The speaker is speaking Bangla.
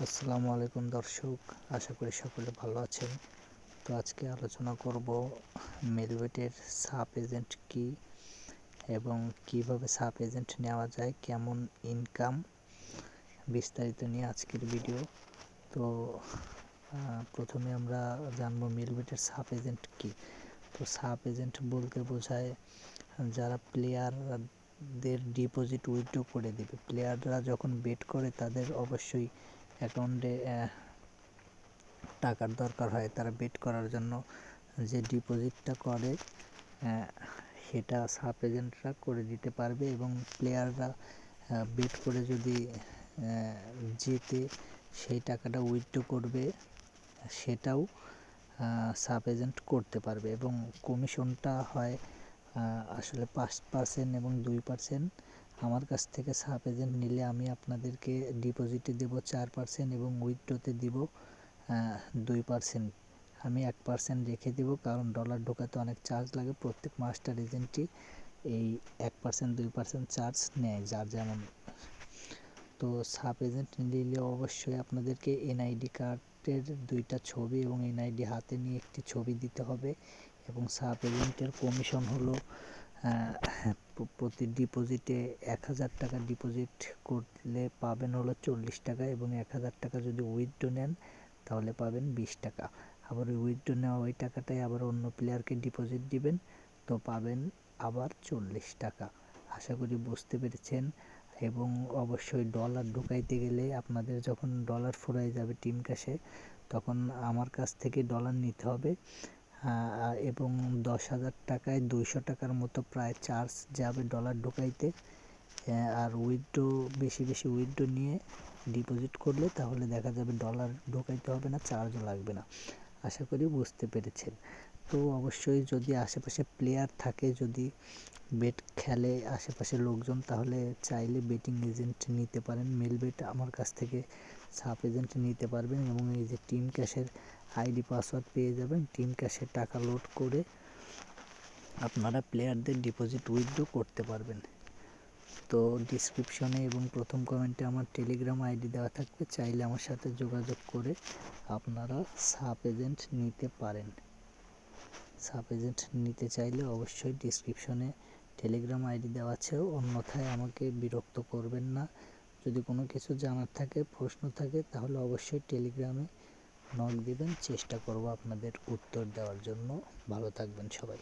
আসসালামু আলাইকুম দর্শক, আশা করি সকলে ভালো আছেন। তো আজকে আলোচনা করব মেলবেটের সাব এজেন্ট কি এবং কিভাবে সাব এজেন্ট নেওয়া যায়, কেমন ইনকাম, বিস্তারিত নিয়ে আজকের ভিডিও। তো প্রথমে আমরা জানবো মেলবেটের সাব এজেন্ট কি। তো সাব এজেন্ট বলতে বোঝায় যারা প্লেয়ারদের ডিপোজিট উইথড্র করে দেবে। প্লেয়াররা যখন বেট করে তাদের অবশ্যই অ্যাকাউন্টে টাকার দরকার হয়, তারা বেট করার জন্য যে ডিপোজিটটা করে সেটা সাব এজেন্টরা করে দিতে পারবে এবং প্লেয়াররা বেট করে যদি জেতে সেই টাকাটা উইথড্র করবে, সেটাও সাব এজেন্ট করতে পারবে এবং কমিশনটা হয় আসলে 5% এবং 2%। আমার কাছ থেকে সাব এজেন্ট নিলে আমি আপনাদেরকে ডিপোজিটে দেব 4% এবং উইথড্রোতে দিব 2%। আমি 1% রেখে দেব, কারণ ডলার ঢোকাতে অনেক চার্জ লাগে। প্রত্যেক মাস্টার এজেন্টই এই 1% 2% চার্জ নেয়, যার যেমন। তো সাব এজেন্ট নিলে অবশ্যই আপনাদেরকে এনআইডি কার্ডের 2টা ছবি এবং এনআইডি হাতে নিয়ে একটি ছবি দিতে হবে এবং সাব এজেন্টের কমিশন হলো প্রতি ডিপোজিটে 1000 টাকা ডিপোজিট করলে পাবেন হলো 40 টাকা এবং 1000 টাকা যদি উইথড্র নেন তাহলে পাবেন 20 টাকা। আবার ওই উইথড্র নেওয়া ওই টাকাটাই আবার অন্য প্লেয়ারকে ডিপোজিট দিবেন, তো পাবেন আবার 40 টাকা। আশা করি বুঝতে পেরেছেন। এবং অবশ্যই ডলার ঢুকাইতে গেলে আপনাদের যখন ডলার ফুরাই যাবে টিম ক্যাশে, তখন আমার কাছ থেকে ডলার নিতে হবে এবং 10,000 টাকায় 200 টাকার মতো প্রায় চার্জ যাবে ডলার ঢুকাইতে। আর উইথড্র বেশি উইথড্র নিয়ে ডিপোজিট করলে তাহলে দেখা যাবে ডলার ঢোকাইতে হবে না, চার্জও লাগবে না। আশা করি বুঝতে পেরেছেন। তো অবশ্যই যদি আশেপাশে প্লেয়ার থাকে, যদি বেট খেলে আশেপাশের লোকজন, তাহলে চাইলে বেটিং এজেন্ট নিতে পারেন। মেলবেট আমার কাছ থেকে সাব এজেন্ট নিতে পারবেন এবং এই যে টিম ক্যাশের আইডি পাসওয়ার্ড পেয়ে যাবেন। টিম ক্যাশের টাকা লোড করে আপনারা প্লেয়ারদের ডিপোজিট উইথড্র করতে পারবেন। তো ডিসক্রিপশনে এবং প্রথম কমেন্টে আমার টেলিগ্রাম আইডি দেওয়া থাকবে, চাইলে আমার সাথে যোগাযোগ করে আপনারা সাব এজেন্ট নিতে পারেন। সাব এজেন্ট নিতে চাইলে অবশ্যই ডিসক্রিপশনে টেলিগ্রাম আইডি দেওয়া আছে, অন্যথায় আমাকে বিরক্ত করবেন না। যদি কোনো কিছু জানার থাকে, প্রশ্ন থাকে, তাহলে অবশ্যই টেলিগ্রামে নক দিবেন, চেষ্টা করব আপনাদের উত্তর দেওয়ার জন্য। ভালো থাকবেন সবাই।